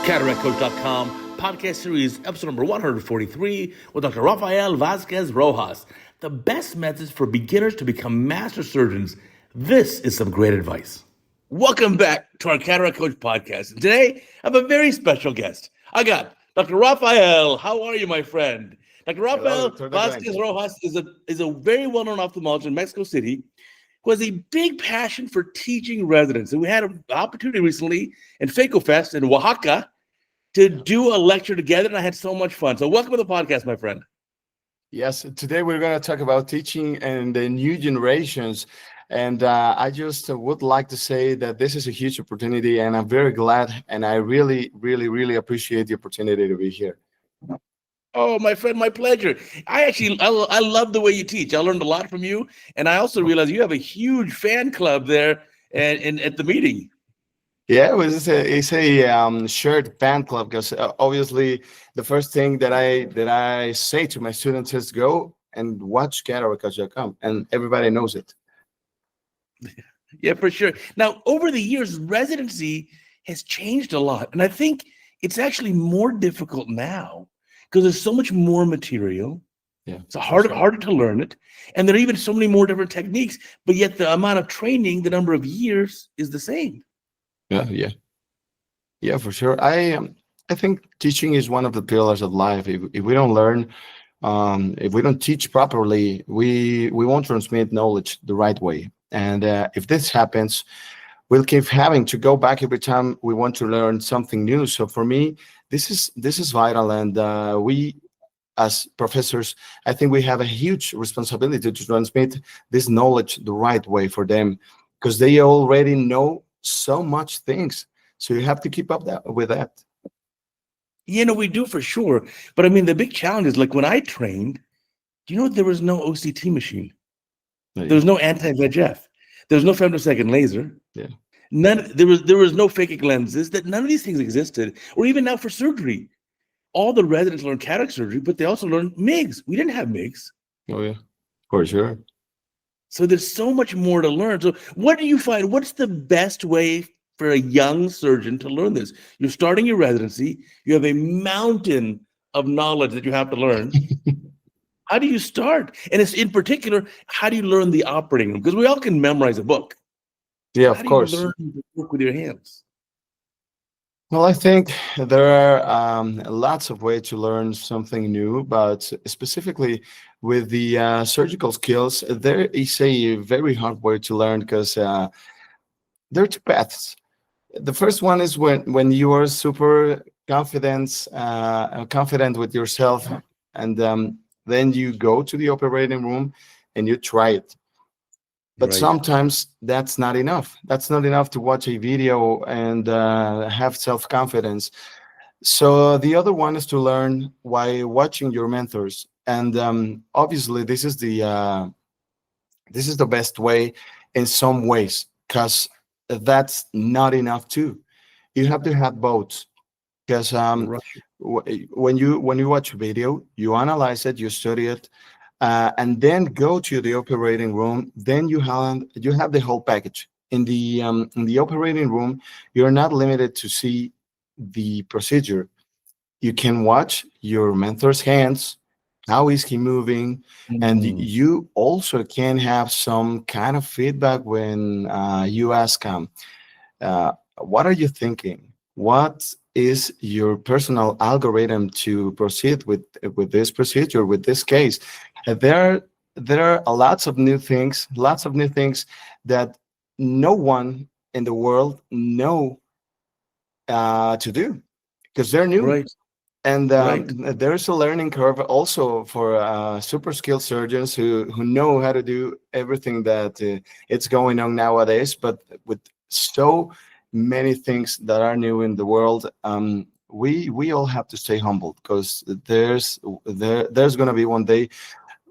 CataractCoach.com, podcast series, episode number 143, with Dr. Rafael Vazquez Rojas. The best methods for beginners to become master surgeons. This is some great advice. Welcome back to our Cataract Coach podcast. And today, I have a very special guest. I got Dr. Rafael. How are you, my friend? Dr. Rafael Vazquez Rojas is a very well-known ophthalmologist in Mexico City who has a big passion for teaching residents. And we had an opportunity recently in FACO Fest in Oaxaca to do a lecture together, and I had so much fun. So welcome to the podcast, my friend. Yes, today we're going to talk about teaching and the new generations. And I just would like to say that this is a huge opportunity, and I'm very glad, and I really, really, really appreciate the opportunity to be here. Oh, my friend, my pleasure. I love the way you teach. I learned a lot from you, and I also realized you have a huge fan club there and at the meeting. Yeah, it's a shared fan club, because obviously the first thing that I say to my students is go and watch CataractCoach.com, and everybody knows it. Yeah, for sure. Now, over the years, residency has changed a lot, and I think it's actually more difficult now because there's so much more material. Yeah, it's harder to learn it, and there are even so many more different techniques. But yet, the amount of training, the number of years, is the same. Yeah, for sure. I think teaching is one of the pillars of life. If we don't learn, if we don't teach properly, we won't transmit knowledge the right way. And if this happens, we'll keep having to go back every time we want to learn something new. So for me, this is vital, and we, as professors, I think we have a huge responsibility to transmit this knowledge the right way for them, because they already know so much things. So you have to keep up with that. We do for sure. But I mean, the big challenge is, like, when I trained, there was no OCT machine. There was no anti-VEGF. There was no femtosecond laser. Yeah. There was no phakic lenses. None of these things existed. Or even now for surgery, all the residents learn cataract surgery, but they also learn MIGS. We didn't have MIGS. Oh yeah, for sure. So there's so much more to learn. So what do you find? What's the best way for a young surgeon to learn this? You're starting your residency. You have a mountain of knowledge that you have to learn. How do you start? And it's in particular, how do you learn the operating room? Because we all can memorize a book. Yeah, of course. How do you learn to work with your hands? Well, I think there are lots of ways to learn something new, but specifically with the surgical skills, there is a very hard way to learn, because there are two paths. The first one is when you are super confident with yourself, and then you go to the operating room and you try it. But sometimes that's not enough. That's not enough to watch a video and have self-confidence. So the other one is to learn by watching your mentors. And obviously, this is the best way in some ways, because that's not enough too. You have to have both, because when you watch a video, you analyze it, you study it, and then go to the operating room. Then you have the whole package. In the operating room, you're not limited to see the procedure. You can watch your mentor's hands. How is he moving? And you also can have some kind of feedback when you ask him, what are you thinking? What is your personal algorithm to proceed with this procedure, with this case? There are lots of new things that no one in the world know to do, because they're new. Right. And there's a learning curve also for super skilled surgeons who know how to do everything that it's going on nowadays. But with so many things that are new in the world, we all have to stay humble, because there's going to be one day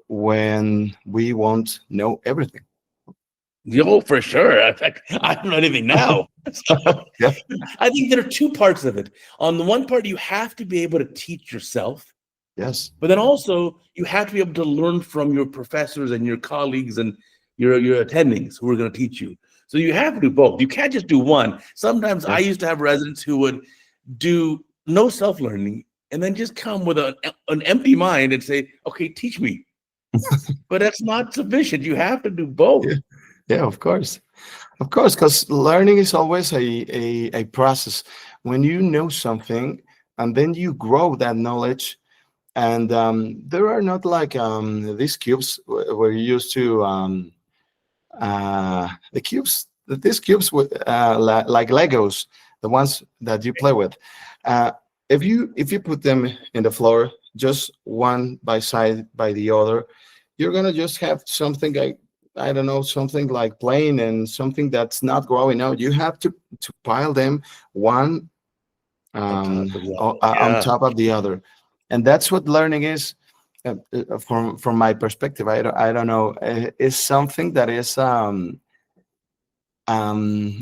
when we won't know everything. For sure. In fact, I don't know anything now. So, Yeah. I think there are two parts of it. On the one part, you have to be able to teach yourself. Yes. But then also, you have to be able to learn from your professors and your colleagues and your attendings who are going to teach you. So you have to do both. You can't just do one. Sometimes I used to have residents who would do no self-learning, and then just come with an empty mind and say, okay, teach me. But that's not sufficient. You have to do both. Yeah, yeah, of course, because learning is always a process. When you know something and then you grow that knowledge, and there are not like these cubes where you used to the cubes. These cubes with like Legos, the ones that you play with. Uh, if you put them in the floor, just one by side by the other, you're gonna just have something like, I don't know, something like plain and something that's not growing out. You have to pile them one On top of that. on Yeah. top of the other, and that's what learning is. From my perspective, I don't know. It's something that is a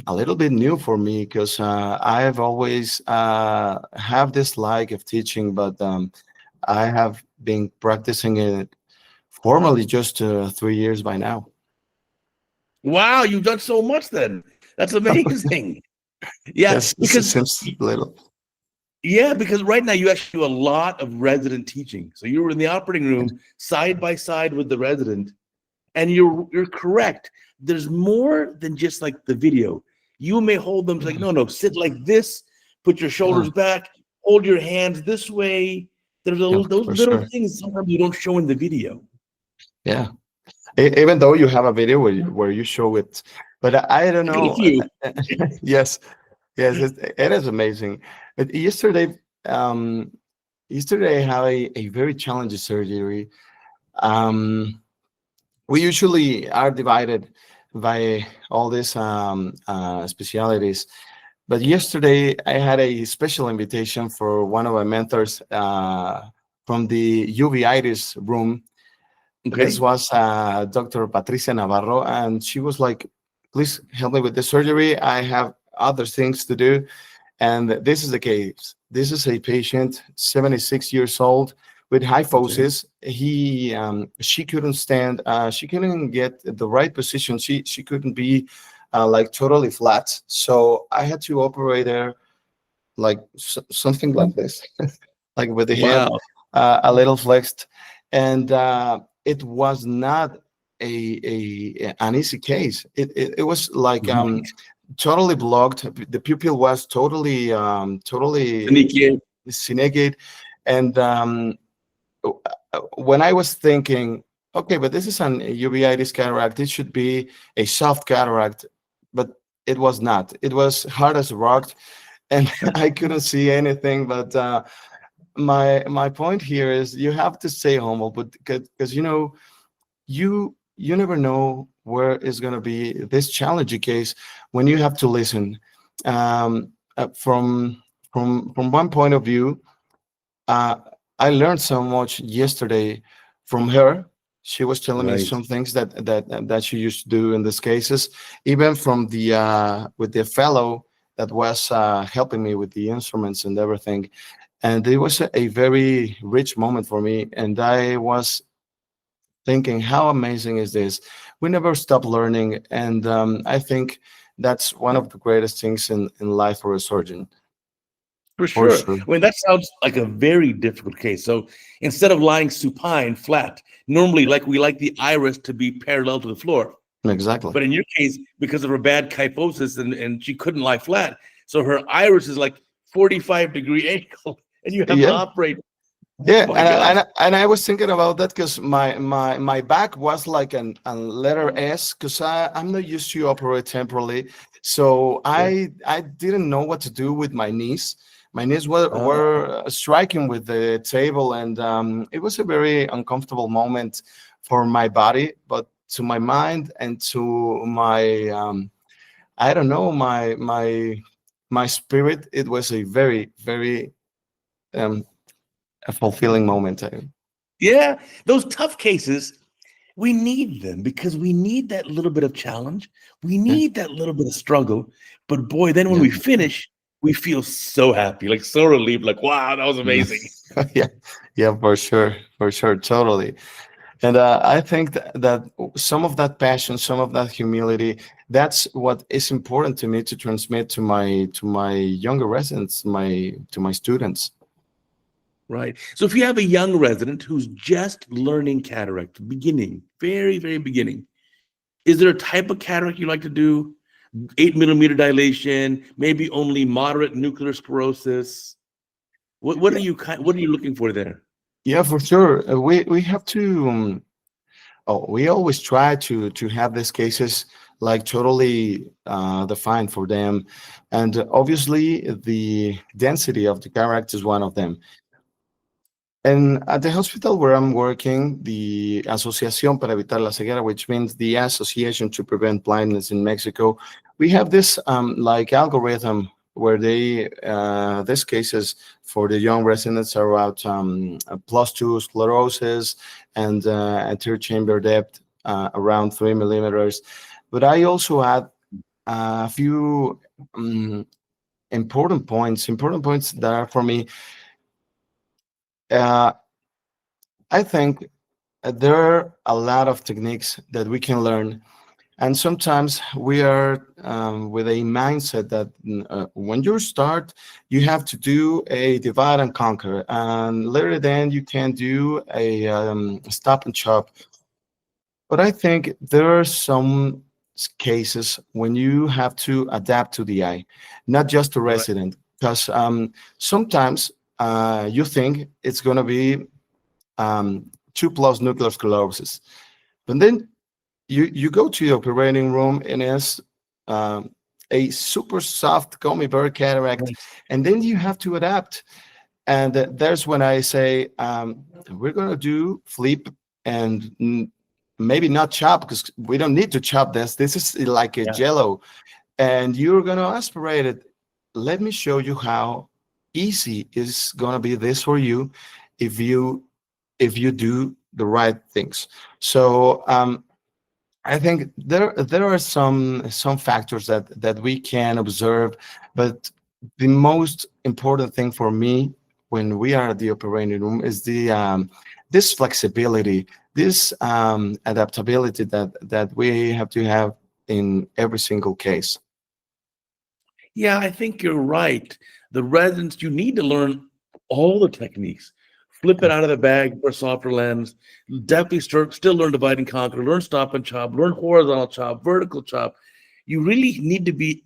little bit new for me, because I've always have this like of teaching, but I have been practicing it formally just 3 years by now. Wow, you've done so much then. That's amazing. Yeah, Yes, it because seems little. right now you actually do a lot of resident teaching. So you were in the operating room side by side with the resident, and you're correct. There's more than just like the video. You may hold them like, no, sit like this, put your Yeah, shoulders back, hold your hands this way. There's yeah, those for little sure. things sometimes you don't show in the video. Yeah, even though you have a video where you show it, but I don't A know. few. Yes, yes, it is amazing. But um, yesterday I had a very challenging surgery. Um, we usually are divided by all these specialities. But yesterday, I had a special invitation for one of my mentors from the uveitis room. This Okay. was Dr. Patricia Navarro, and she was like, "Please help me with the surgery. I have other things to do." And this is the case. This is a patient, 76 years old, with Okay. hyphosis. She couldn't stand. She couldn't get the right position. She couldn't be like totally flat. So I had to operate her like something like this, like with the head Wow. a little flexed, and it was not an easy case. It was like Right. totally blocked. The pupil was totally Sneaky. synecate, and when I was thinking, okay, but this is an uveitis cataract, it should be a soft cataract, but it was not. It was hard as a rock, and I couldn't see anything. But my point here is you have to stay humble, but because you never know where is going to be this challenging case when you have to listen. From one point of view, uh, I learned so much yesterday from her. She was telling me Right. some things that she used to do in these cases, even from the with the fellow that was helping me with the instruments and everything. And it was a very rich moment for me. And I was thinking, how amazing is this? We never stop learning, and I think that's one of the greatest things in life for a surgeon, For for sure. sure. I mean, that sounds like a very difficult case. So instead of lying supine, flat, normally like we like the iris to be parallel to the floor. Exactly. But in your case, because of her bad kyphosis and she couldn't lie flat, so her iris is like 45-degree angle, and you have to Yeah. operate. Yeah, My and gosh. I was thinking about that because my back was like a letter S, because I'm not used to operate temporally, so Yeah. I didn't know what to do with my knees. My knees Uh, were striking with the table, and it was a very uncomfortable moment for my body, but to my mind and to my I don't know, my spirit, it was a very um, a fulfilling moment. yeah, those tough cases, we need them because we need that little bit of challenge. We Yeah, need that little bit of struggle. But boy, then when yeah, we finish, we feel so happy, like so relieved, like, wow, that was yeah, amazing. yeah, yeah, for sure, totally. And I think that some of that passion, some of that humility, that's what is important to me to transmit to my younger residents, to my students. Right. So if you have a young resident who's just learning cataract, beginning, very, very beginning, is there a type of cataract you like to do? 8 millimeter dilation, maybe only moderate nuclear sclerosis. What are Yeah, what are you looking for there? yeah, for sure. We have to. Oh, we always try to have these cases like totally defined for them, and obviously the density of the cataract is one of them. And at the hospital where I'm working, the Asociación para Evitar la Ceguera, which means the Association to Prevent Blindness in Mexico, we have this like algorithm where these cases for the young residents are about +2 sclerosis and anterior chamber depth around 3 millimeters. But I also add a few important points that are for me. Uh, I think there are a lot of techniques that we can learn, and sometimes we are with a mindset that when you start, you have to do a divide and conquer, and later then you can do a stop and chop. But I think there are some cases when you have to adapt to the eye, not just the Right. resident, because sometimes you think it's going to be 2+ nuclear sclerosis. But then you go to the operating room and it's a super soft gummy bear cataract, Right. and then you have to adapt. And there's when I say we're going to do flip and maybe not chop because we don't need to chop this. This is like a Yeah. jello, and you're going to aspirate it. Let me show you how easy is going to be this for you if you do the right things. So I think there are some factors that we can observe, but the most important thing for me when we are at the operating room is the this flexibility, this adaptability that we have to have in every single case. Yeah, I think you're right. The residents, you need to learn all the techniques. Flip it out of the bag for a softer lens. Definitely still learn divide and conquer, learn stop and chop, learn horizontal chop, vertical chop. You really need to be,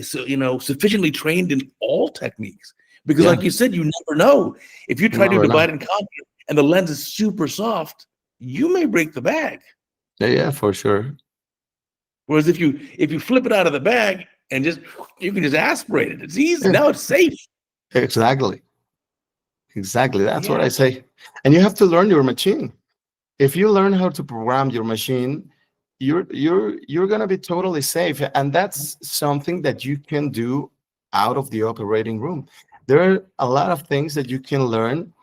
sufficiently trained in all techniques because, Yeah, like you said, you never know. If you you try to never know. divide and conquer and the lens is super soft, you may break the bag. Yeah, yeah, for sure. Whereas if you flip it out of the bag and just you can just aspirate it, it's easy. Yeah, Now it's safe. exactly. Exactly. That's what Yeah. I say. And you have to learn your machine. If you learn how to program your machine, you're gonna be totally safe. And that's something that you can do out of the operating room. There are a lot of things that you can learn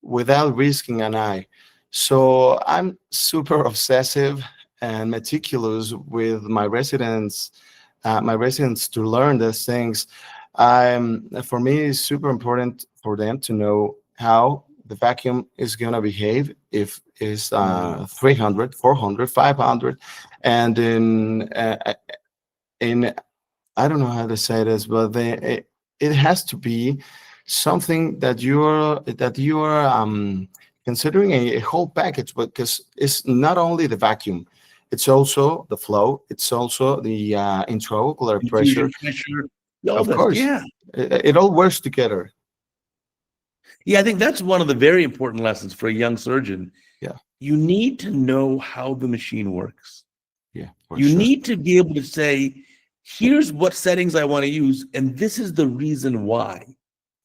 without risking an eye. So I'm super obsessive and meticulous with my residents to learn those things. For me, it's super important for them to know how the vacuum is going to behave if it's Mhm. 300, 400, 500. And in I don't know how to say this, but it has to be something that you're considering a whole package, because it's not only the vacuum, it's also the flow, it's also the intraocular Infusion pressure. pressure, all Of this. course, Yeah. it all works together. Yeah, I think that's one of the very important lessons for a young surgeon. Yeah, You need to know how the machine works. yeah, for You sure. need to be able to say, here's what settings I want to use, and this is the reason why.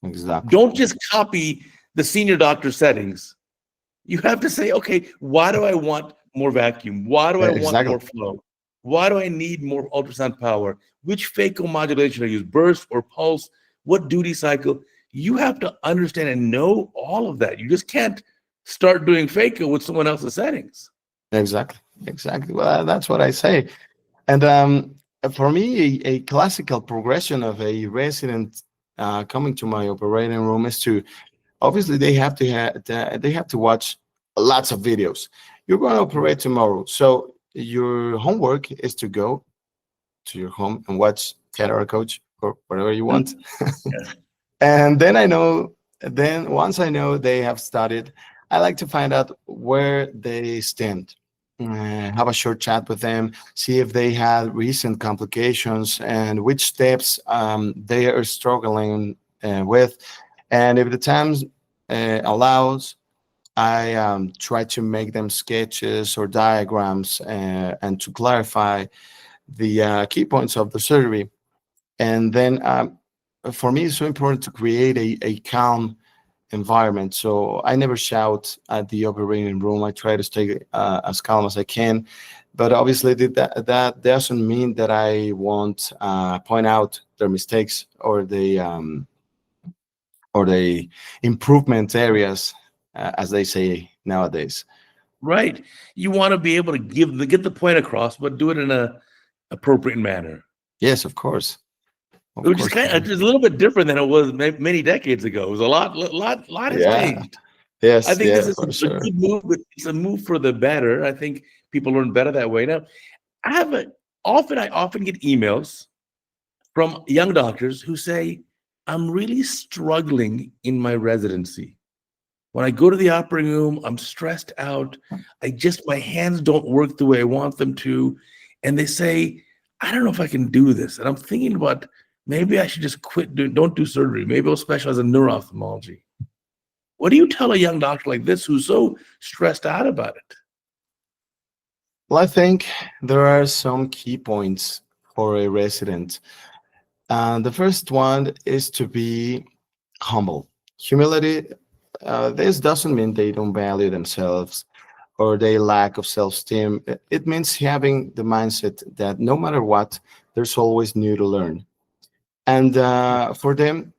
Exactly. Don't just copy the senior doctor settings. You have to say, okay, why do I want more vacuum? Why do I want Exactly. more flow? Why do I need more ultrasound power? Which phaco modulation I use, burst or pulse? What duty cycle? You have to understand and know all of that. You just can't start doing phaco with someone else's settings. Exactly. Exactly. Well, that's what I say. And for me, a classical progression of a resident coming to my operating room is to obviously they have to watch lots of videos. You're going to operate tomorrow. So your homework is to go to your home and watch Cataract Coach or whatever you want. Yes. And then I know, then once I know they have studied, I like to find out where they stand. Have a short chat with them, see if they had recent complications and which steps they are struggling with. And if the time allows, I try to make them sketches or diagrams and to clarify the key points of the surgery. And then for me, it's so important to create a calm environment. So I never shout at the operating room. I try to stay as calm as I can. But obviously, that doesn't mean that I won't point out their mistakes or the improvement areas, as they say nowadays. Right. You want to be able to get the point across, but do it in a appropriate manner. Yes, of course. Of Which is course. kind of just a little bit different than it was many decades ago. It was a lot has Yeah. changed. I Yes, think this yes, is for a sure. good move, but it's a move for the better. I think people learn better that way. Now, I often get emails from young doctors who say, I'm really struggling in my residency. When I go to the operating room, I'm stressed out. My hands don't work the way I want them to. And they say, I don't know if I can do this. And I'm thinking about maybe I should just don't do surgery. Maybe I'll specialize in neuro-ophthalmology. What do you tell a young doctor like this who's so stressed out about it? Well, I think there are some key points for a resident. The first one is to be humble. Humility, this doesn't mean they don't value themselves or they lack of self-esteem. It means having the mindset that no matter what, there's always new to learn. And for them,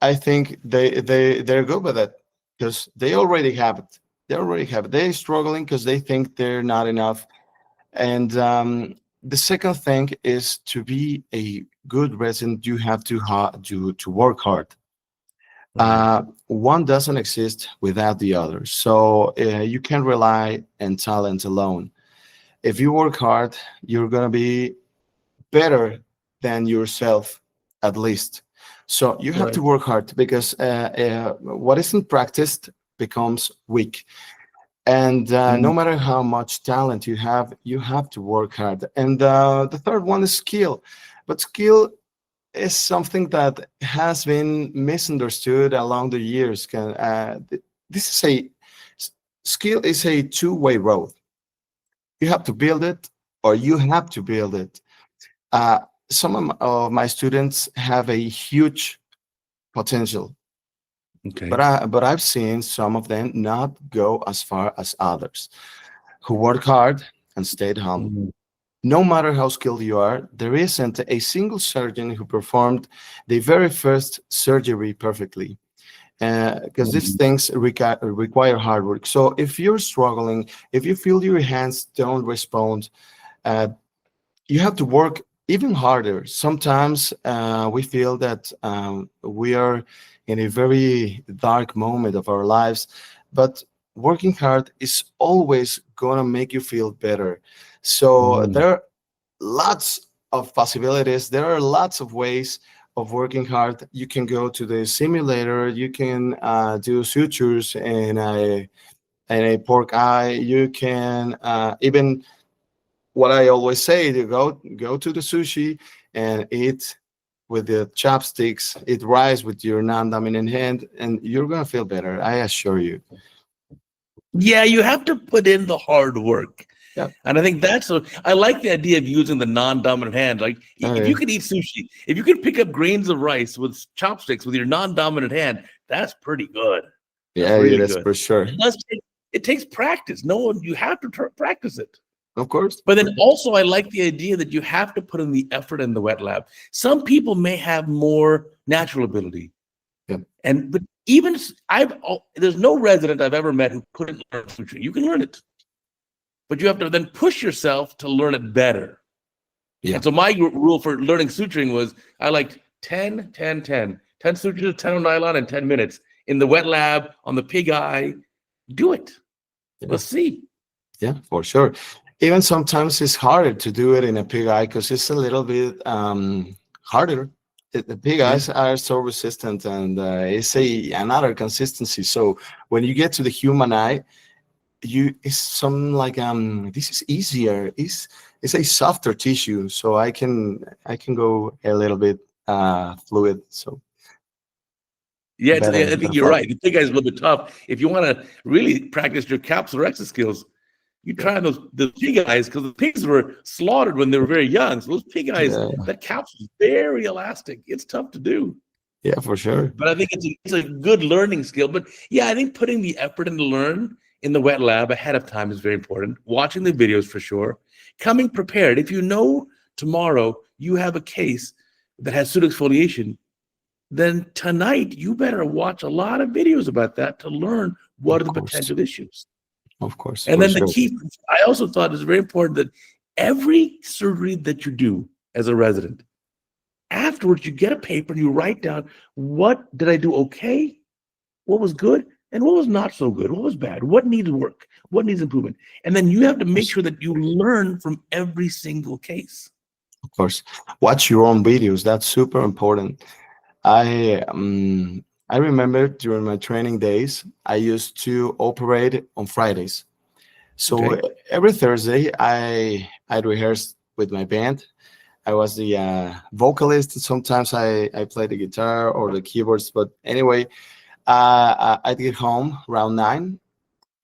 I think they're good with it because they already have it. They already have it. They're struggling because they think they're not enough. And the second thing is to be a good resident, you have to work hard. Right. One doesn't exist without the other. So you can't rely on talent alone. If you work hard, you're going to be better than yourself, at least. So you have Right. to work hard because what isn't practiced becomes weak. And no Mm, matter how much talent you have to work hard. And the third one is skill. But skill is something that has been misunderstood along the years. This is skill is a two-way road. You have to build it, or you have to build it. Uh, some of my students have a huge potential, okay. but I've seen some of them not go as far as others who work hard and stayed humble. Mm, No matter how skilled you are, there isn't a single surgeon who performed the very first surgery perfectly, because these mm, things require hard work. So if you're struggling, if you feel your hands don't respond, uh, you have to work even harder. Sometimes we feel that we are in a very dark moment of our lives, but working hard is always going to make you feel better. So mm. there are lots of possibilities. There are lots of ways of working hard. You can go to the simulator. You can do sutures in a pork eye. You can even what I always say: to go to the sushi and eat with the chopsticks. Eat rice with your non-dominant hand, and you're gonna feel better. I assure you. Yeah, you have to put in the hard work. Yeah. And I think I like the idea of using the non-dominant hand. Like if you Okay. could eat sushi, if you could pick up grains of rice with chopsticks with your non-dominant hand, that's pretty good. That's Yeah, yeah, really that's good. for sure. It takes practice. You have to practice it. Of course. But then also, I like the idea that you have to put in the effort in the wet lab. Some people may have more natural ability, Yeah. but even there's no resident I've ever met who couldn't learn suturing. You can learn it, but you have to then push yourself to learn it better. Yeah. And so my rule for learning suturing was I liked 10, 10, 10. 10 sutures, 10 on nylon in 10 minutes. In the wet lab, on the pig eye, do it. Yeah, Let's see. yeah, for sure. Even sometimes it's harder to do it in a pig eye because it's a little bit harder. The pig Yeah. eyes are so resistant, and it's another consistency. So when you get to the human eye, you it's some like this is easier. It's a softer tissue, so I can go a little bit fluid, so Yeah, better I better think you're flow. right. The pig eye is a little bit tough. If you want to really practice your capsulorhexis skills, you Yeah, try those pig eyes because the pigs were slaughtered when they were very young. So those pig eyes, yeah, that capsule is very elastic. It's tough to do. yeah, for sure. But I think it's a good learning skill. But yeah, I think putting the effort in to learn in the wet lab ahead of time is very important. Watching the videos for sure. Coming prepared. If you know tomorrow you have a case that has pseudoexfoliation, then tonight you better watch a lot of videos about that to learn what Of are the course, potential issues. of course, And for then the sure. key, I also thought it's very important that every surgery that you do as a resident, afterwards you get a paper and you write down what did I do okay, what was good, and what was not so good, what was bad, what needs work, what needs improvement. And then you have to make Yes, sure that you learn from every single case. of course. Watch your own videos. That's super important. I remember during my training days, I used to operate on Fridays. So Okay. every Thursday, I rehearsed with my band. I was the vocalist. Sometimes I play the guitar or the keyboards. But anyway, I'd get home around 9,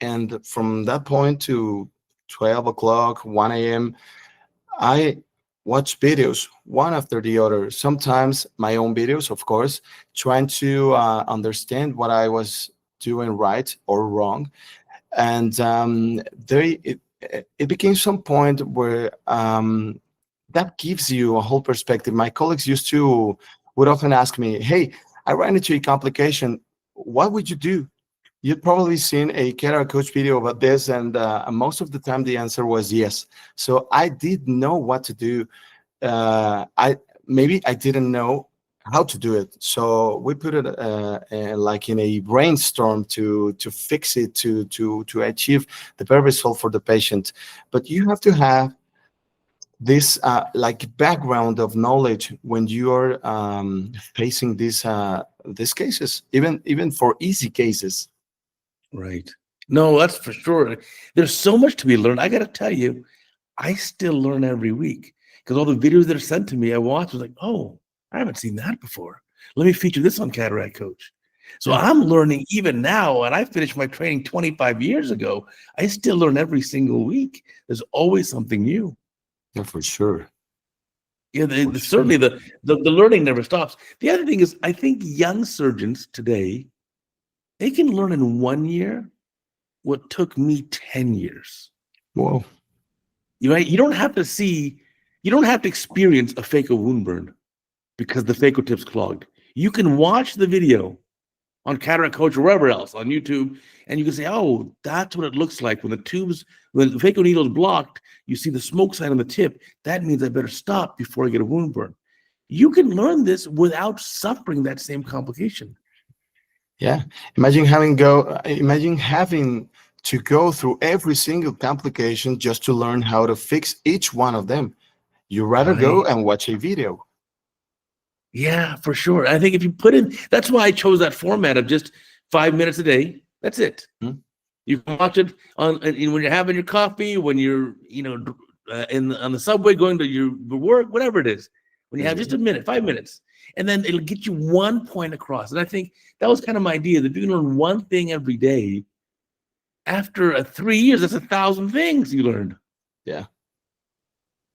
and from that point to 12 o'clock, 1 a.m., I watch videos one after the other. Sometimes my own videos, of course, trying to understand what I was doing right or wrong. And it became some point where that gives you a whole perspective. My colleagues would often ask me, "Hey, I ran into a complication. What would you do?" You'd probably seen a CataractCoach video about this, and most of the time the answer was yes. So I did know what to do. I maybe I didn't know how to do it. So we put it like in a brainstorm to fix it to achieve the better result for the patient. But you have to have this like background of knowledge when you are facing these cases, even for easy cases. Right. No, that's for sure. There's so much to be learned. I got to tell you, I still learn every week because all the videos that are sent to me, I watch, was like, oh, I haven't seen that before. Let me feature this on Cataract Coach. So Yeah, I'm learning even now, and I finished my training 25 years ago. I still learn every single week. There's always something new. yeah, for sure, Yeah, for certainly sure. the learning never stops. The other thing is, I think young surgeons today, they can learn in 1 year what took me 10 years. Whoa. Right? You don't have to experience a phaco wound burn because the phaco tip's clogged. You can watch the video on Cataract Coach or wherever else on YouTube, and you can say, "Oh, that's what it looks like when the phaco needle is blocked. You see the smoke sign on the tip. That means I better stop before I get a wound burn." You can learn this without suffering that same complication. Yeah. Imagine having to go through every single complication just to learn how to fix each one of them. You rather go Right. and watch a video. Yeah, for sure. I think if you put in, that's why I chose that format of just 5 minutes a day. That's it. Hmm? You can watch it when you're having your coffee, when you're on the subway going to your work, whatever it is. When you That's have just good. a minute, 5 minutes, and then it'll get you one point across. And I think that was kind of my idea that you can learn one thing every day. After 3 years, that's 1,000 things you learned, Yeah.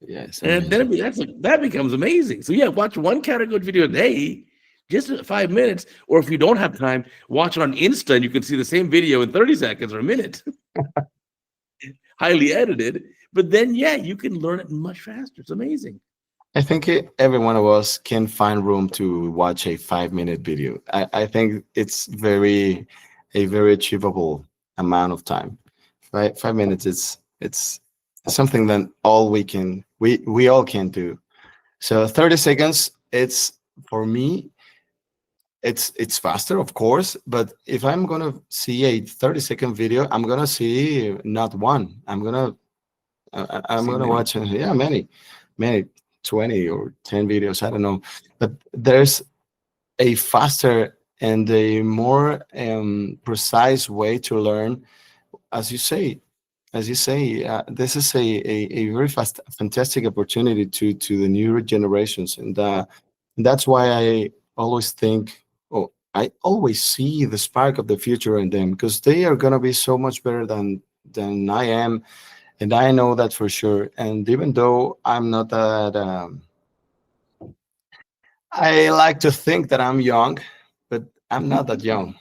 Yeah, it's and then amazing. that becomes amazing. So yeah, watch one category video a day, just 5 minutes, or if you don't have time, watch it on Insta, and you can see the same video in 30 seconds or a minute. Highly edited, but then yeah, you can learn it much faster. It's amazing. I think every one of us can find room to watch a 5-minute video. I think it's a very achievable amount of time. 5 minutes it's something that we all can do. So 30 seconds, it's for me, It's faster, of course, but if I'm gonna see a 30-second video, I'm gonna see not one. I'm See gonna many. watch yeah, many 20 or 10 videos. I don't know, but there's a faster and a more precise way to learn, as you say. This is a very fantastic opportunity to the newer generations, and that's why I always think, oh, I always see the spark of the future in them, because they are gonna be so much better than I am, and I know that for sure. And even though I'm not that, I like to think that I'm young, but I'm not that young.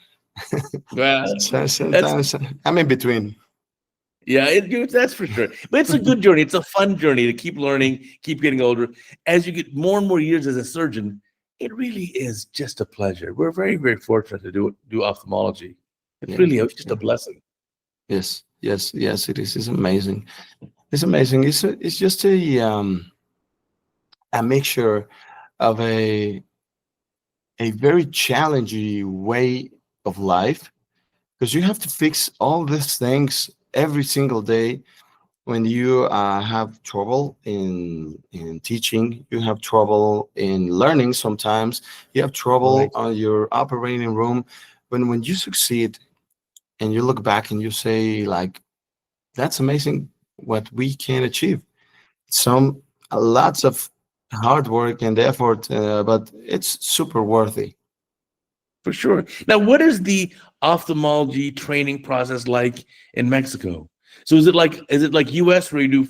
Well, So that's sometimes I'm in between. yeah, that's for sure. But it's a good journey. It's a fun journey to keep learning, keep getting older. As you get more and more years as a surgeon, it really is just a pleasure. We're very, very fortunate to do ophthalmology. It's Yeah, really for just a sure. blessing. Yes, yes, yes. It is. It's amazing. It's amazing. It's just a mixture of a very challenging way of life, because you have to fix all these things every single day. When you have trouble in teaching, you have trouble in learning. Sometimes you have trouble Right. on your operating room. When you succeed and you look back and you say, like, that's amazing what we can achieve. Some Lots of hard work and effort, but it's super worthy. For sure. Now, what is the ophthalmology training process like in Mexico? So is it like US where you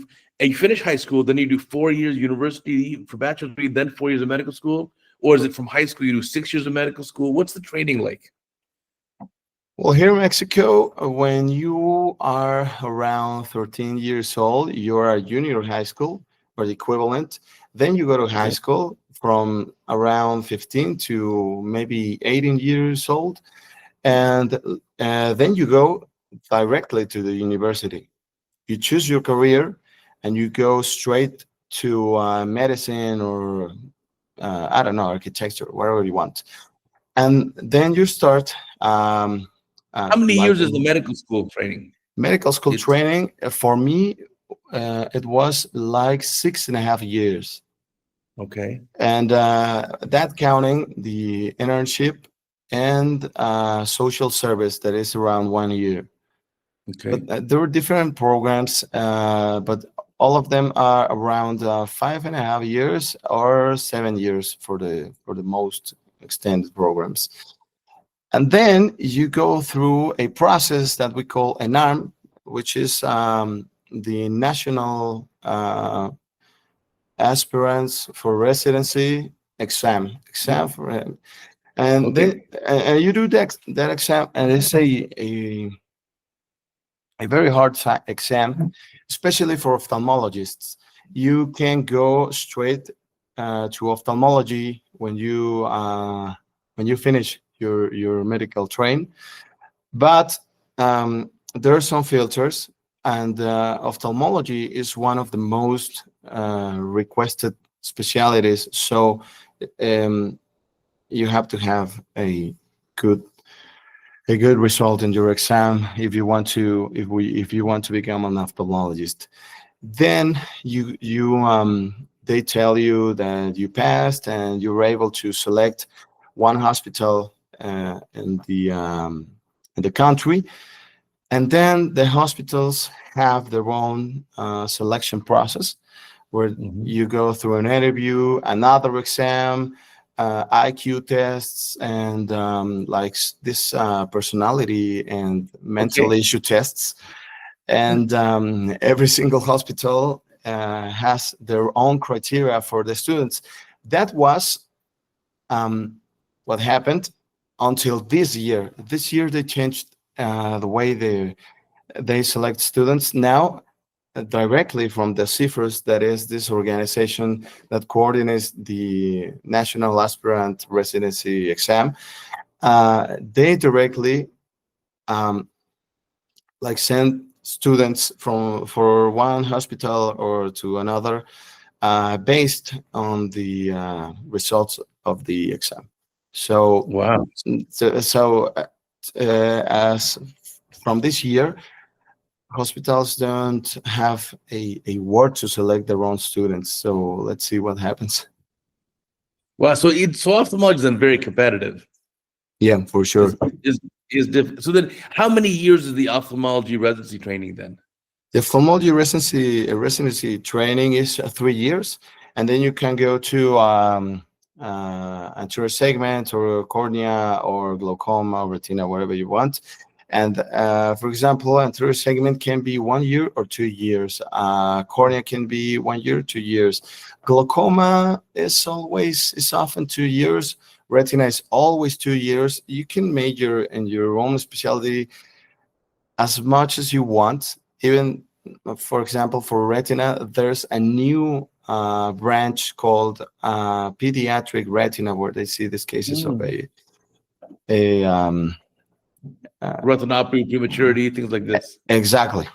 finish high school, then you do 4 years university for bachelor's degree, then 4 years of medical school? Or is it from high school you do 6 years of medical school? What's the training like? Well, here in Mexico, when you are around 13 years old, you are a junior high school or the equivalent. Then you go to high Okay. school from around 15 to maybe 18 years old. And then you go directly to the university. You choose your career and you go straight to medicine or, I don't know, architecture, whatever you want. And then you start How many like years is the medical school training? medical school It's training. For me, it was like 6.5 years, okay. and that counting the internship and social service, that is around 1 year. But Okay. there were different programs, but all of them are around 5.5 years or 7 years for the most extended programs. And then you go through a process that we call an ARM, which is the National Aspirants for Residency exam Mhm. for, and Okay. then you do that exam, and it's a very hard exam, especially for ophthalmologists. You can go straight to ophthalmology when you finish your medical train, but there are some filters, and ophthalmology is one of the most requested specialities. So um, you have to have good a good result in your exam if you want to if you want to become an ophthalmologist. Then they tell you that you passed and you're able to select one hospital in the country, and then the hospitals have their own selection process where Mhm. you go through an interview, another exam, IQ tests, and this personality and mental Okay. issue tests. And every single hospital has their own criteria for the students. That was um, what happened until this year. This year they changed the way they select students now, directly from the CIFRS, that is this organization that coordinates the National Aspirant Residency exam. They directly um, send students from for one hospital or to another based on the results of the exam. So, Wow. as from this year, hospitals don't have a ward to select their own students. So let's see what happens. Wow. So ophthalmology is then very competitive. Yeah, for Is sure. is different. So then, how many years is the ophthalmology residency training then? The ophthalmology residency training is 3 years, and then you can go to anterior segment or cornea or glaucoma, retina, whatever you want. And for example, anterior segment can be 1 year or 2 years. Cornea can be 1 year, 2 years. Glaucoma is often 2 years. Retina is always 2 years. You can major in your own specialty as much as you want. Even, for example, for retina, there's a new branch called pediatric retina, where they see these cases of a Retinopathy, prematurity, things like this. exactly.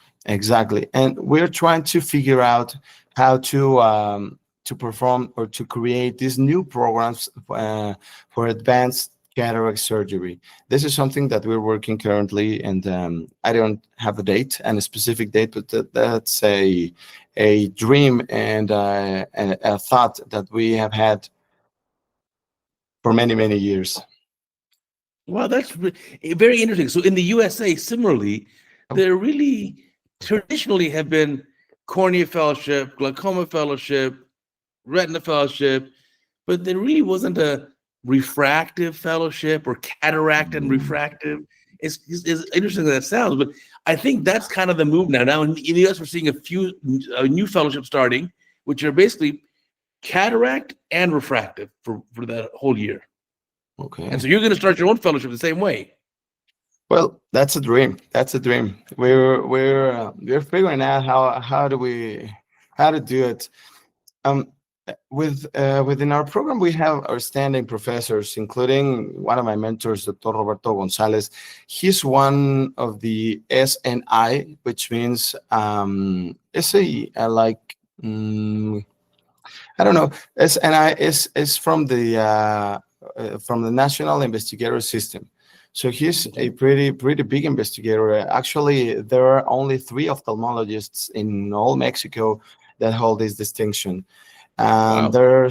And we're trying to figure out how to perform or to create these new programs for advanced cataract surgery. This is something that we're working currently, and I don't have a date and a specific date, but that's a dream and a thought that we have had for many years. Wow, that's very interesting. So in the USA, similarly, there really traditionally have been cornea fellowship, glaucoma fellowship, retina fellowship, but there really wasn't a refractive fellowship or cataract and refractive. It's interesting that sounds, but I think that's kind of the move now. Now in the US, we're seeing a new fellowship starting, which are basically cataract and refractive for that whole year. Okay. And so you're going to start your own fellowship the same way. Well, that's a dream. That's a dream. We're figuring out how to do it. Within our program, we have outstanding professors, including one of my mentors, Dr. Roberto Gonzalez. He's one of the SNI, which means it's like I don't know. SNI is from the National Investigator System. So he's a pretty big investigator. Actually, there are only 3 ophthalmologists in all Mexico that hold this distinction. And Wow.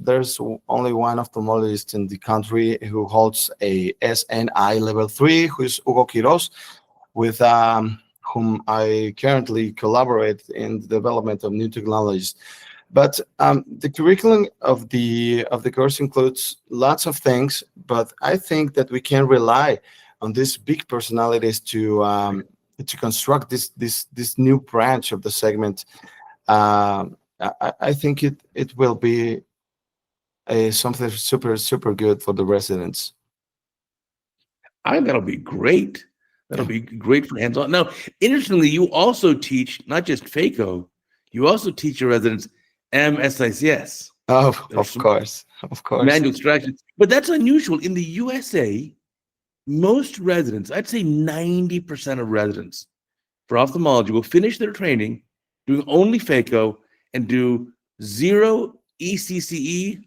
there's only one ophthalmologist in the country who holds a SNI level 3, who is Hugo Quiroz, with whom I currently collaborate in the development of new technologies. But the curriculum of the course includes lots of things, but I think that we can rely on these big personalities to construct this new branch of the segment. I think it will be something super good for the residents. I think that'll be great. That'll be great for hands-on. Now, interestingly, you also teach not just phaco, you also teach your residents MSICS. Oh, of course. Manual extraction. But that's unusual. In the USA, most residents, I'd say 90% of residents for ophthalmology will finish their training doing only phaco and do 0 ECCE,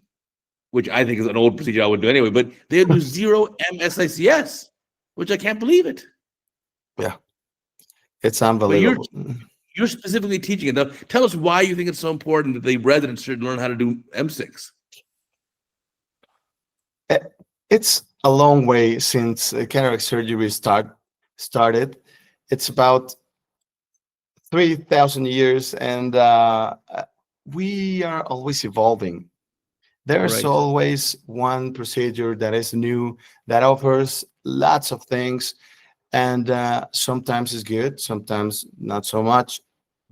which I think is an old procedure I would do anyway, but they'll do 0 MSICS, which I can't believe it. Yeah, it's unbelievable. But you're specifically teaching it. Now, tell us why you think it's so important that the residents should learn how to do M6. It's a long way since cataract surgery started. It's about 3,000 years, and we are always evolving. There's always one procedure that is new, that offers lots of things, and sometimes it's good, sometimes not so much.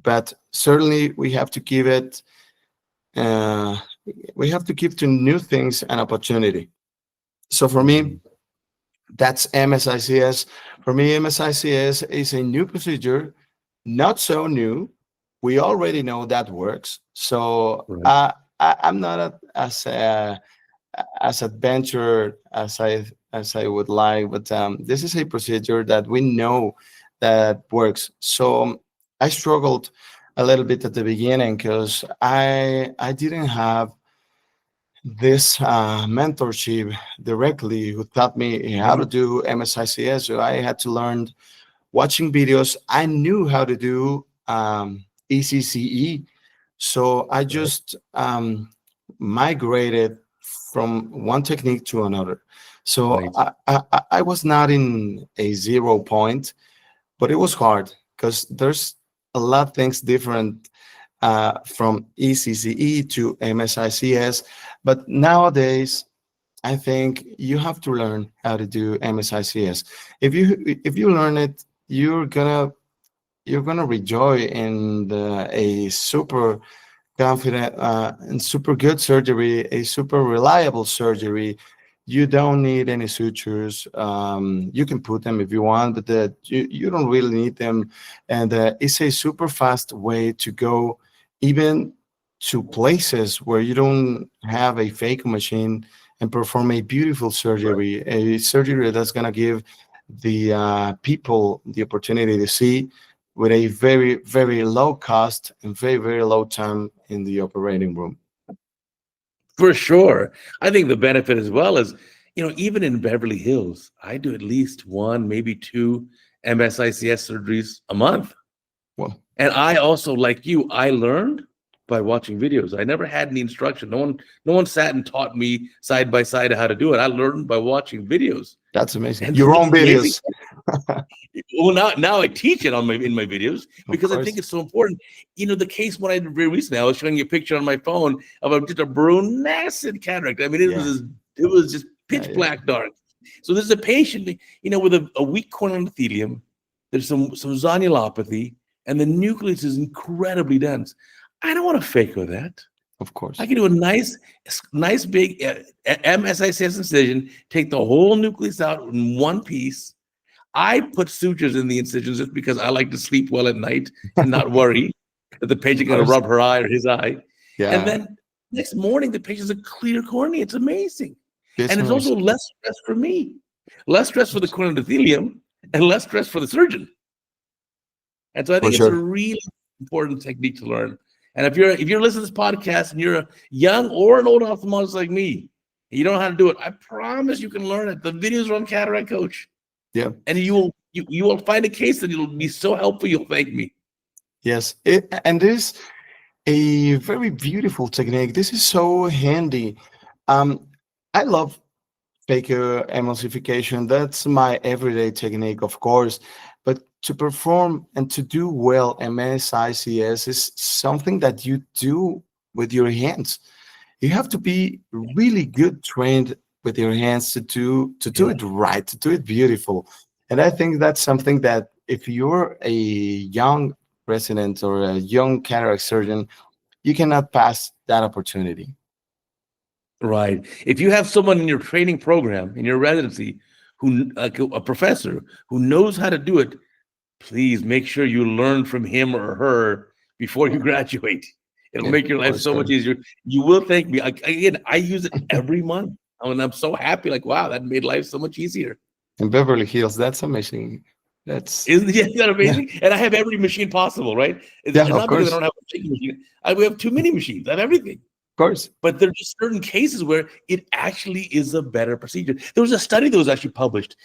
But certainly we have to give it. We have to give to new things an opportunity. So for me, that's MSICS. For me, MSICS is a new procedure, not so new. We already know that works. So I'm not as adventurous as I would like, but this is a procedure that we know that works. So I struggled a little bit at the beginning because I didn't have this mentorship directly who taught me how to Mhm. do MSICS. So I had to learn watching videos. I knew how to do ECCE. So I Right. just migrated from one technique to another. So Right. I was not in a 0 point, but it was hard because there's a lot of things different from ECCE to MSICS. But nowadays, I think you have to learn how to do MSICS. If you learn it, you're gonna rejoice in a super confident and super good surgery, a super reliable surgery. You don't need any sutures. You can put them if you want, but you don't really need them. And it's a super fast way to go, even to places where you don't have a fake machine, and perform a beautiful Right. surgery, a surgery that's going to give the people the opportunity to see with a very, very low cost and very, very low time in the operating room. For sure. I think the benefit as well is, even in Beverly Hills, I do at least one, maybe two MSICS surgeries a month. Well, And I also, like you, I learned by watching videos. I never had any instruction. No one sat and taught me side by side how to do it. I learned by watching videos. that's amazing. And Your the own amazing, videos, well, now I teach it in my videos of because I think course. it's so important. The case when I did very recently, I was showing you a picture on my phone of just a brunescent cataract. I mean, Yeah, it was just yeah, pitch yeah. black dark. So this is a patient, with a weak corneal endothelium. There's some zonulopathy, and the nucleus is incredibly dense. I don't want to fake with that. Of I course. can do a nice big MSICS incision, take the whole nucleus out in one piece. I put sutures in the incisions just because I like to sleep well at night and not worry that the Of patient going to course. rub her eye or his eye. And Yeah, then next morning, the patient's a clear cornea. It's amazing. it's And it's also amazing. less stress for me, less stress for the corneal endothelium, and less stress for the surgeon. And so I For think it's a sure. really important technique to learn. And if you're listening to this podcast and you're a young or an old ophthalmologist like me, and you don't know how to do it, I promise you can learn it. The videos are on Cataract Coach, Yeah. and you will find a case that it'll be so helpful. You'll thank me. Yes. And this a very beautiful technique. This is so handy. Um, I love Baker emulsification. That's my everyday technique, of course. But to perform and to do well MSICS is something that you do with your hands. You have to be really good trained with your hands to do Yeah. it right, to do it beautiful. And I think that's something that if you're a young resident or a young cataract surgeon, you cannot pass that opportunity. Right. If you have someone in your training program, in your residency, who like a professor who knows how to do it, please make sure you learn from him or her before you graduate. It'll Yeah, make your life for so much sure. easier. You will thank me. Again, I use it every month. And I'm so happy. Like, wow, that made life so much easier. In Beverly Hills, that's amazing. That's Isn't that yeah, amazing? And I have every machine possible, right? yeah, It's of not because I course, don't have a shaking machine. We have too many machines. I have everything. of course. But there are just certain cases where it actually is a better procedure. There was a study that was actually published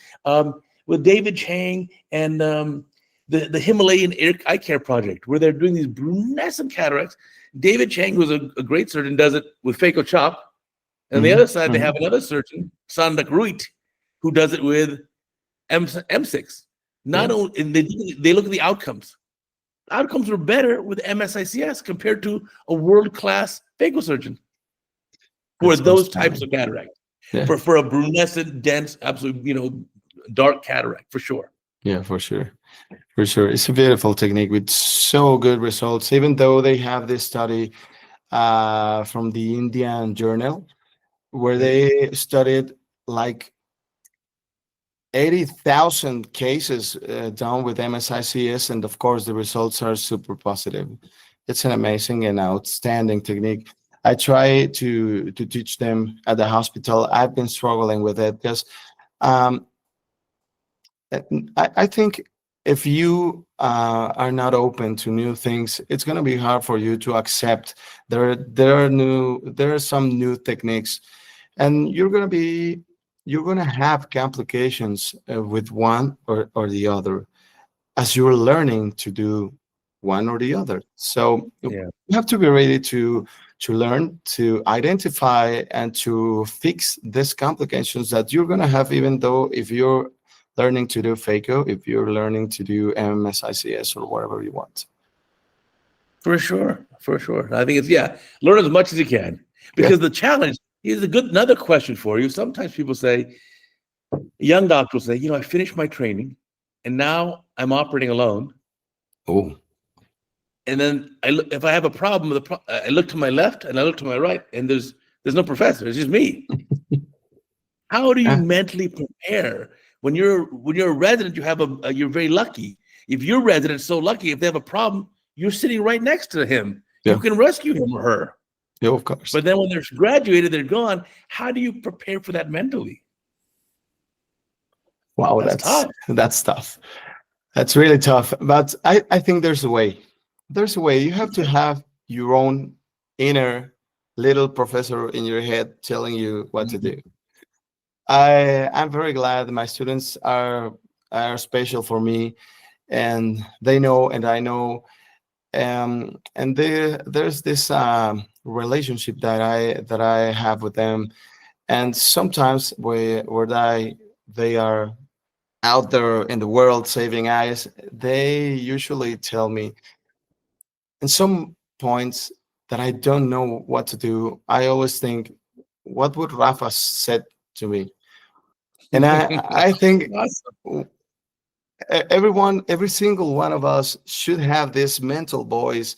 with David Chang and the Himalayan Eye Care Project, where they're doing these brunescent cataracts. David Chang, who's a great surgeon, does it with phaco chop. And on the other Hmm. side, they have Hmm. another surgeon, Sandak Ruit, who does it with M6. Yeah, Not only and they look at the outcomes. Outcomes were better with MSICS compared to a world-class phaco surgeon for that's so those types stunning. of cataract. Yeah, For a brunescent, dense, absolute, dark cataract for sure. yeah, for sure. For sure. It's a beautiful technique with so good results, even though they have this study from the Indian Journal where Right. they studied like 80,000 cases done with MSICS, and of course, the results are super positive. It's an amazing and outstanding technique. I try to teach them at the hospital. I've been struggling with it because um, I think if you are not open to new things, it's going to be hard for you to accept there are some new techniques, and you're going to have complications with one or the other as you're learning to do one or the other. So you Yeah. have to be ready to learn, to identify, and to fix these complications that you're going to have, even though if you're learning to do FACO, if you're learning to do MSICS or whatever you want. For sure, for sure. I think it's learn as much as you can Yeah. because the challenge is another question for you. Sometimes people say, young doctors say, I finished my training and now I'm operating alone. Oh, And then if I have a problem with I look to my left and I look to my right, and there's no professor. It's just me. How do you yeah, mentally prepare when you're a resident? You're very lucky. If your resident's so lucky, if they have a problem, you're sitting right next to him. yeah, You can rescue him or her. yeah, of course. But then when they're graduated, they're gone. How do you prepare for that mentally? Wow, That's tough. that's tough. That's really tough. But I think there's a way. There's a way. You have to have your own inner little professor in your head telling you what to do. I'm very glad my students are special for me, and they know, and I know, and there's this relationship that I have with them, and sometimes where they are out there in the world saving eyes, they usually tell me in some points that I don't know what to do. I always think, what would Rafa said to me? And I think Awesome. every single one of us should have this mental voice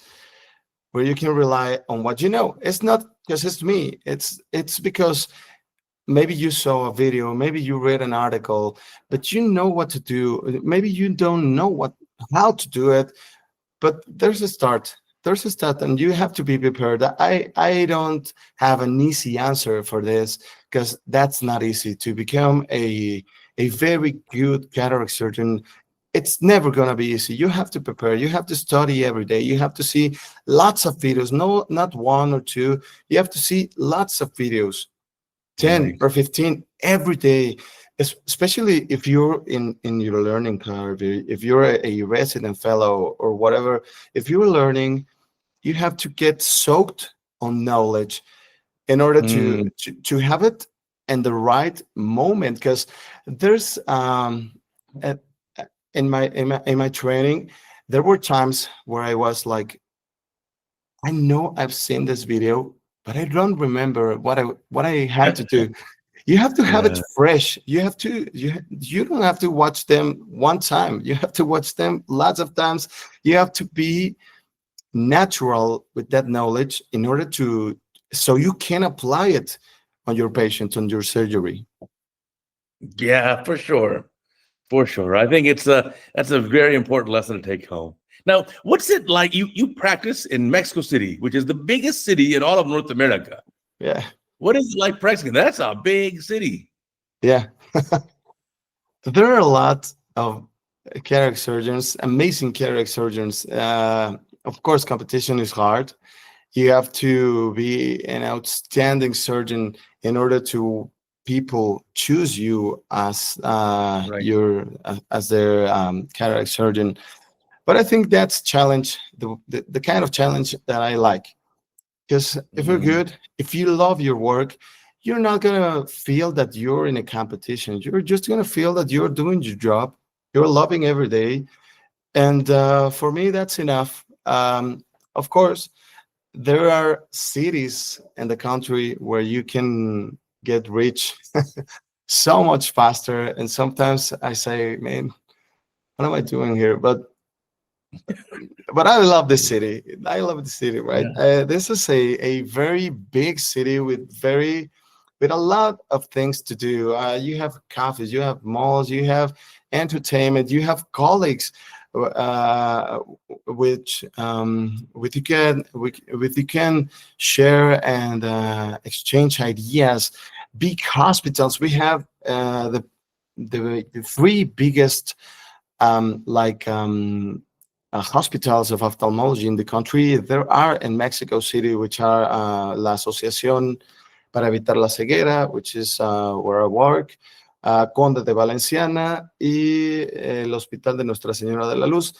where you can rely on what you know. It's not because it's me. It's because maybe you saw a video, maybe you read an article, but you know what to do. Maybe you don't know how to do it, but there's a start. There's a start, and you have to be prepared. I don't have an easy answer for this because that's not easy to become a very good cataract surgeon. It's never going to be easy. You have to prepare. You have to study every day. You have to see lots of videos, no, not one or two. You have to see lots of videos, 10 Right. or 15 every day, especially if you're in your learning curve, if you're a resident fellow or whatever. If you're learning, you have to get soaked on knowledge in order Mm. to have it in the right moment, because there's at, in my training, there were times where I was like, I know I've seen this video, but I don't remember what I had to do. You have to have it Yeah. fresh. You don't have to watch them one time. You have to watch them lots of times. You have to be natural with that knowledge in order so you can apply it on your patient, on your surgery. Yeah, for sure. For sure. I think that's a very important lesson to take home. Now, what's it like? You practice in Mexico City, which is the biggest city in all of North America. Yeah, What is it like practicing? That's a big city. yeah. There are a lot of cataract surgeons, amazing cataract surgeons. Of course, competition is hard. You have to be an outstanding surgeon in order to people choose you as Right. as their cataract surgeon. But I think that's challenge, the kind of challenge that I like. Because if you're Mm. good, if you love your work, you're not gonna feel that you're in a competition. You're just gonna feel that you're doing your job. You're loving every day, and for me, that's enough. Of course, there are cities in the country where you can get rich so much faster, and sometimes I say, man, what am I doing here? But I love the city. I love the city, right? Yeah. This is a very big city with a lot of things to do. You have cafes, you have malls, you have entertainment, you have colleagues, uh, which with you can share and exchange ideas. Big hospitals. We have the three biggest like hospitals of ophthalmology in the country. There are in Mexico City, which are La Asociación para Evitar la Ceguera, which is where I work, Conde de Valenciana, y el Hospital de Nuestra Señora de la Luz.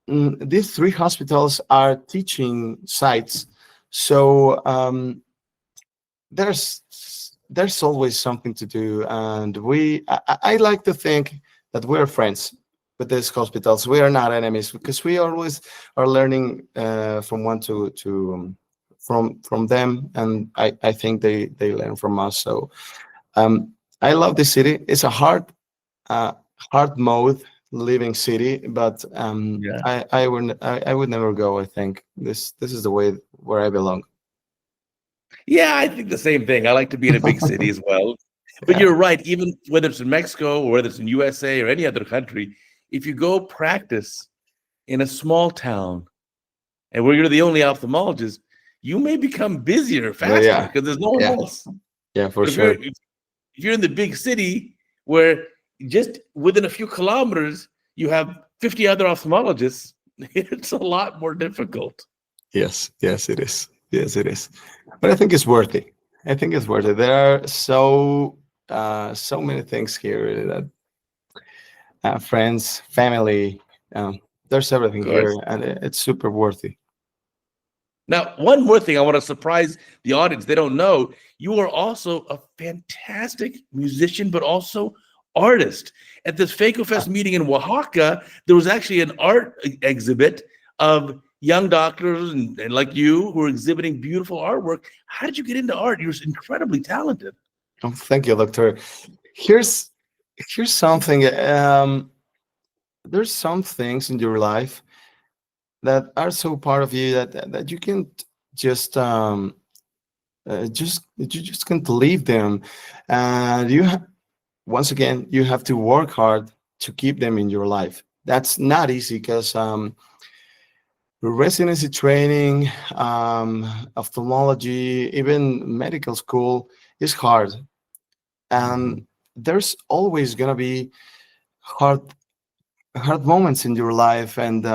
These three hospitals are teaching sites, so there's always something to do, and I like to think that we're friends with these hospitals. We are not enemies because we always are learning from one from them, and I think they learn from us. So I love this city. It's a hard mode living city, but Yeah. I would never go. I think this is the way where I belong. Yeah, I think the same thing. I like to be in a big city as well. But Yeah, you're right, even whether it's in Mexico or whether it's in USA or any other country, if you go practice in a small town and where you're the only ophthalmologist, you may become busier but faster yeah, because there's no one yeah, else. yeah, for But sure. if you're in the big city where just within a few kilometers you have 50 other ophthalmologists, it's a lot more difficult. Yes, yes, it is. Yes, it is. But I think it's worth it. I think it's worth it. There are so many things here that friends, family. There's Of everything here, course. and it's super worthy. Now, one more thing I want to surprise the audience. They don't know you are also a fantastic musician, but also artist. At this Faco Fest meeting in Oaxaca, there was actually an art exhibit of young doctors and like you who are exhibiting beautiful artwork. How did you get into art? You're incredibly talented. Oh, thank you, doctor. Here's here's something. There's some things in your life that are so part of you that you can't just you just can't leave them, and once again you have to work hard to keep them in your life. That's not easy because residency training, ophthalmology, even medical school is hard, and there's always gonna be hard hard moments in your life. And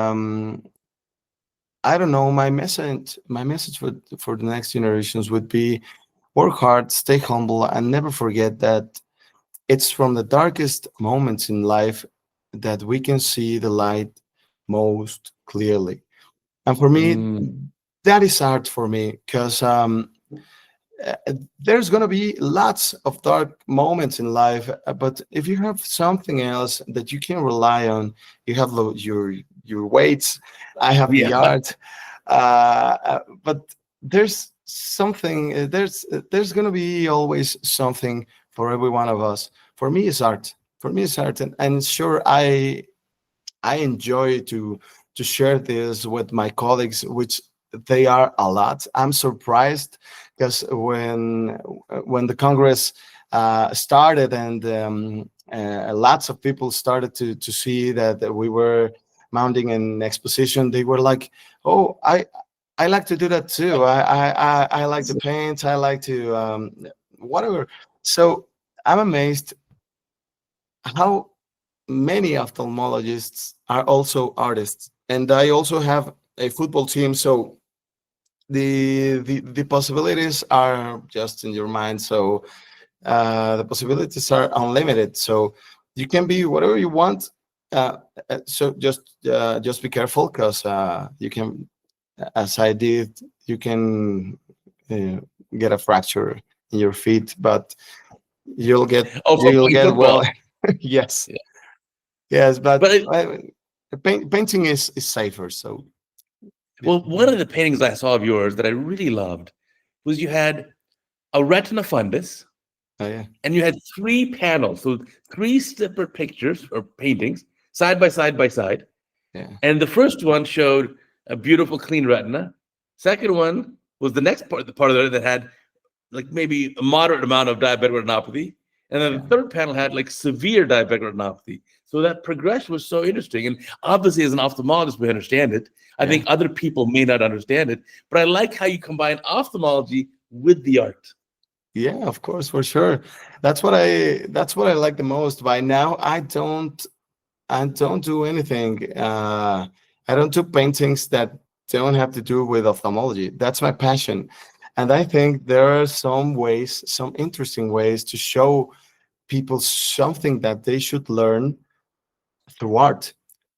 I don't know, my message for the next generations would be work hard, stay humble, and never forget that it's from the darkest moments in life that we can see the light most clearly. And for me, Mm, that is art for me, because uh, there's going to be lots of dark moments in life, but if you have something else that you can rely on, you have your weights, I have the yeah. art, but there's something, there's going to be always something for every one of us. For me it's art. For me it's art, and sure, I enjoy to share this with my colleagues, which they are a lot. I'm surprised because when the Congress started, and lots of people started to see that we were mounting an exposition, they were like, "Oh, I like to do that too. I like to paint. I like to whatever." So I'm amazed how many ophthalmologists are also artists, and I also have a football team. So the possibilities are just in your mind. So the possibilities are unlimited. So you can be whatever you want. Uh, so just be careful, because you can, as I did, you can uh, get a fracture in your feet, but Oh, from you'll playing get well. football. Yes, Yeah. yes, but But painting is safer. So yeah. well, one of the paintings I saw of yours that I really loved was you had a retina fundus Oh yeah, and you had three panels, so three separate pictures or paintings side by side by side. yeah, And the first one showed a beautiful, clean retina. Second one was the next part, the part of it that had like maybe a moderate amount of diabetic retinopathy. And then yeah, the third panel had like severe diabetic retinopathy. So that progression was so interesting. And obviously, as an ophthalmologist, we understand it. I yeah. think other people may not understand it, but I like how you combine ophthalmology with the art. Yeah, of course, for sure. That's what I like the most. By now, I don't. I don't do anything. I don't do paintings that don't have to do with ophthalmology. That's my passion. And I think there are some ways, some interesting ways to show people something that they should learn through art.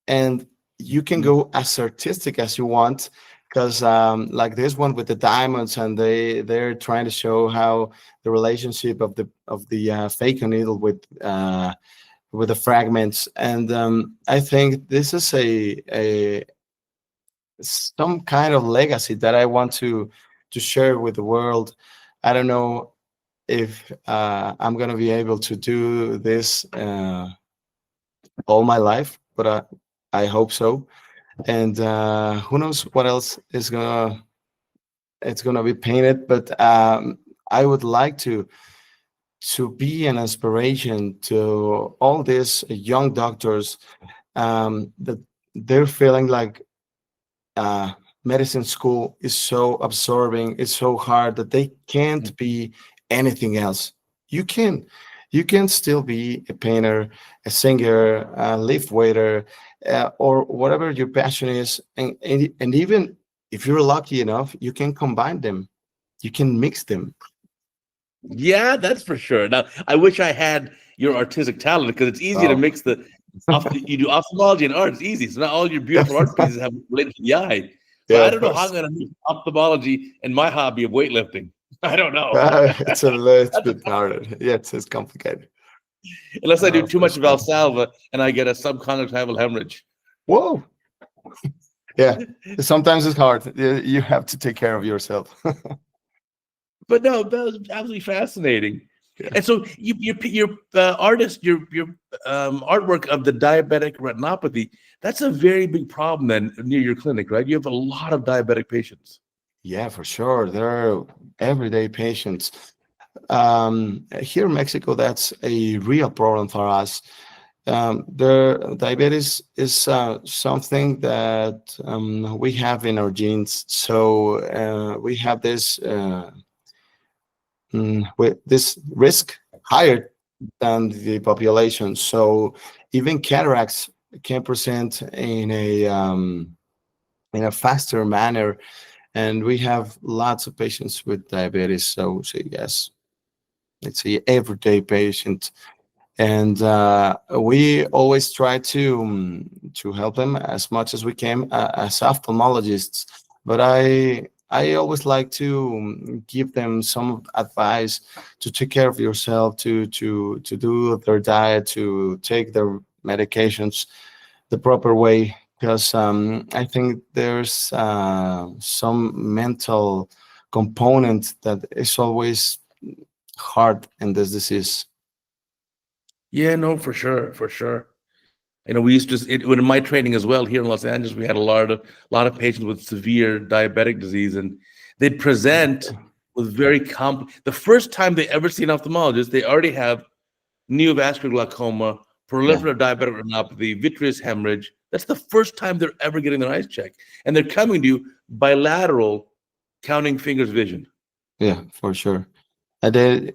And you can go as artistic as you want, because like this one with the diamonds, and they're trying to show how the relationship of the fake needle with the fragments. And I think this is a some kind of legacy that I want to share with the world. I don't know if I'm gonna be able to do this all my life, but I hope so. And who knows what else is gonna it's gonna be painted. But I would like to be an inspiration to all these young doctors, that they're feeling like uh, medicine school is so absorbing, it's so hard that they can't be anything else. You can, you can still be a painter, a singer, a lift waiter, or whatever your passion is, and even if you're lucky enough, you can combine them, you can mix them. Yeah, that's for sure. Now, I wish I had your artistic talent because it's easy to Oh, mix you do ophthalmology and art. It's easy. So not all your beautiful art pieces have related to the eye. So yeah, I of don't know how I'm course. going to mix ophthalmology and my hobby of weightlifting. I don't know. It's a little That's a bit harder. Yeah, it's complicated. Unless I do too For much sure. Valsalva and I get a subconjunctival hemorrhage. Whoa. Yeah. Sometimes it's hard. You have to take care of yourself. But no, that was absolutely fascinating. Yeah. And so your artist, your artwork of the diabetic retinopathy, that's a very big problem then near your clinic, right? You have a lot of diabetic patients. Yeah, for sure. There are everyday patients. Here in Mexico, that's a real problem for us. The diabetes is something that we have in our genes. So we have with this risk higher than the population. So even cataracts can present in a faster manner, and we have lots of patients with diabetes. So yes, it's a everyday patient, and we always try to help them as much as we can as ophthalmologists. But I always like to give them some advice to take care of yourself, to do their diet, to take their medications the proper way, because I think there's some mental component that is always hard in this disease. Yeah, no, for sure, for sure. We used to in my training as well here in Los Angeles. We had a lot of patients with severe diabetic disease, and they'd present with very The first time they ever see an ophthalmologist, they already have neovascular glaucoma, Yeah, proliferative diabetic retinopathy, vitreous hemorrhage. That's the first time they're ever getting their eyes checked, and they're coming to you bilateral, counting fingers vision. yeah, for sure. They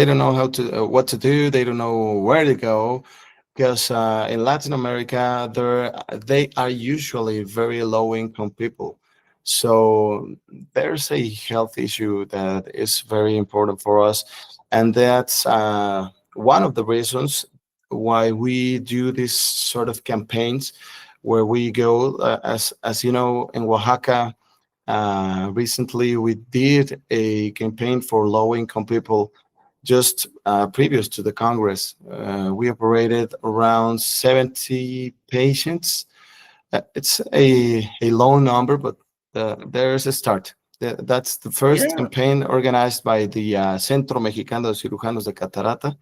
don't know how to what to do. They don't know where to go, because in Latin America, they are usually very low income people. So there's a health issue that is very important for us, and that's one of the reasons why we do this sort of campaigns, where we go, as you know, in Oaxaca. Recently, we did a campaign for low-income people just previous to the Congress. We operated around 70 patients. It's a low number, but there's a start. That's the first Yeah, campaign organized by the Centro Mexicano de Cirujanos de Catarata.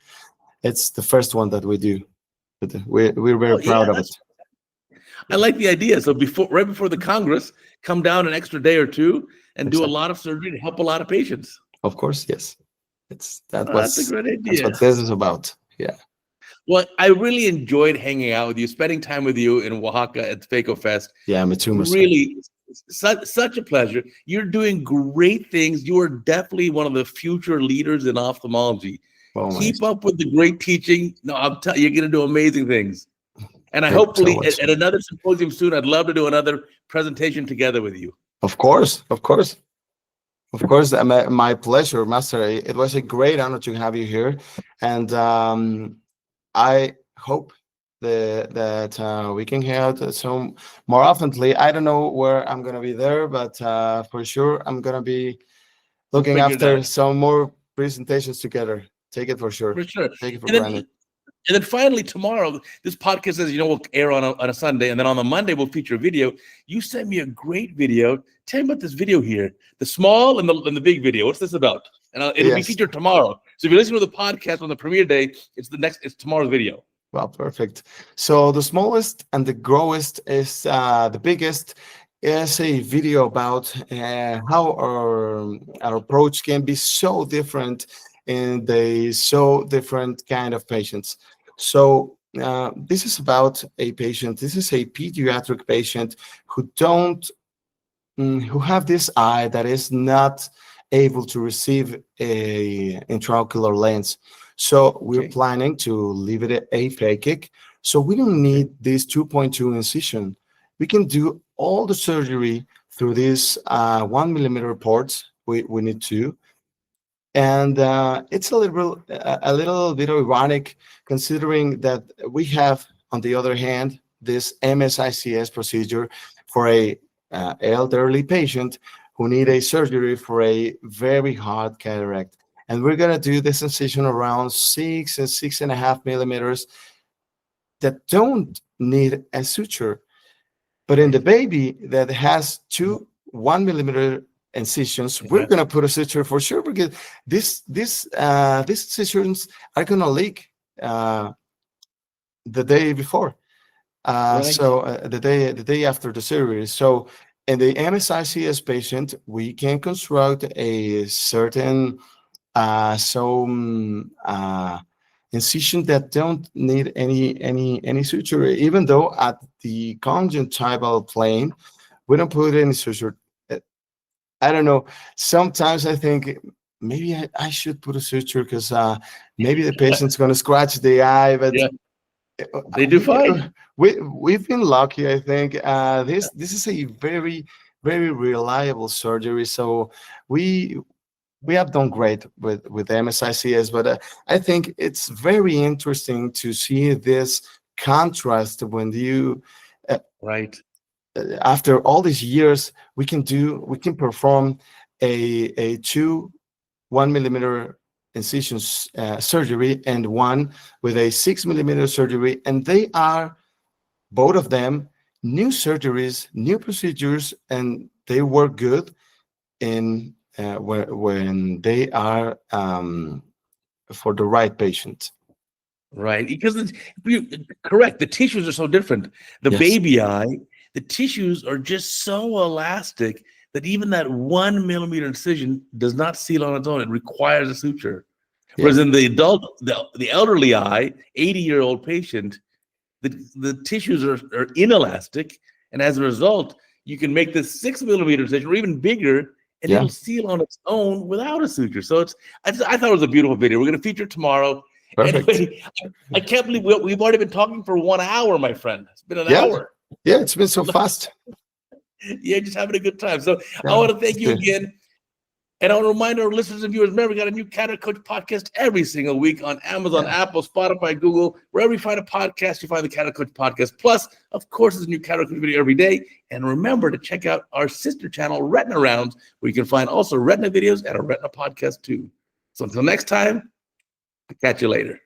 It's the first one that we do. But we're very oh proud yeah, of it. that's I like the idea. So right before the Congress, come down an extra day or two and do a Exactly. lot of surgery to help a lot of patients. Of course, yes. It's Oh, that's a great that's idea. what this is about. Yeah. Well, I really enjoyed hanging out with you, spending time with you in Oaxaca at FACO Fest. Yeah, me too, Mr. Really, such a pleasure. You're doing great things. You are definitely one of the future leaders in ophthalmology. Oh, Keep nice. up with the great teaching. No, I'm telling you, you're going to do amazing things. And I Thank you so hopefully much. at another symposium soon, I'd love to do another presentation together with you. Of course, of course. Of course, my pleasure, Master. It was a great honor to have you here, and I hope that we can have some more oftenly. I don't know where I'm gonna be there, but for sure I'm gonna be We'll looking figure it after out some more presentations together. Take it for sure. for sure. Take it for And then granted. And then finally, tomorrow, this podcast says, will air on a Sunday. And then on the Monday, we'll feature a video. You sent me a great video. Tell me about this video here, the small and the big video. What's this about? And it'll be Yes. featured tomorrow. So if you're listening to the podcast on the premiere day, it's tomorrow's video. Well, perfect. So the smallest and the growest is the biggest is a video about how our approach can be so different in the so different kind of patients. So this is about a patient. This is a pediatric patient who who have this eye that is not able to receive a intraocular lens. So we're planning to leave it a phakic. So we don't need this 2.2 incision. We can do all the surgery through these 1 millimeter ports. We need to. And it's a little bit ironic considering that we have, on the other hand, this MSICS procedure for a elderly patient who need a surgery for a very hard cataract. And we're going to do this incision around 6 and 6.5 millimeters that don't need a suture. But in the baby that has 1 millimeter incisions, we're going to put a suture for sure, because these incisions are going to leak the day before. So the day after the surgery. So in the MSICS patient, we can construct a certain incision that don't need any suture, even though at the conjunctival plane we don't put any suture. I don't know. Sometimes I think maybe I should put a suture because maybe the patient's going to scratch the eye, but they do fine. We've been lucky, I think. This is a very, very reliable surgery, so we have done great with MSICS, but I think it's very interesting to see this contrast when you after all these years we can perform a 1 millimeter incisions surgery and one with a 6 millimeter surgery, and they are both of them new surgeries, new procedures, and they work good in when they are for the right patient. Right, because correct, the tissues are so different. The baby eye, the tissues are just so elastic that even that 1 millimeter incision does not seal on its own. It requires a suture. Whereas in the adult, the elderly eye, 80-year-old patient, the tissues are inelastic, and as a result, you can make this 6 millimeter incision or even bigger, and it'll seal on its own without a suture. So I thought it was a beautiful video. We're going to feature it tomorrow. Anyway, I can't believe we've already been talking for 1 hour, my friend. It's been an hour. Yeah, it's been so fast. Yeah, just having a good time. So I want to thank you again. And I want to remind our listeners and viewers, remember, we got a new CataractCoach podcast every single week on Amazon, Apple, Spotify, Google. Wherever you find a podcast, you find the CataractCoach podcast. Plus, of course, there's a new CataractCoach video every day. And remember to check out our sister channel, Retina Rounds, where you can find also Retina videos and a Retina podcast too. So until next time, I'll catch you later.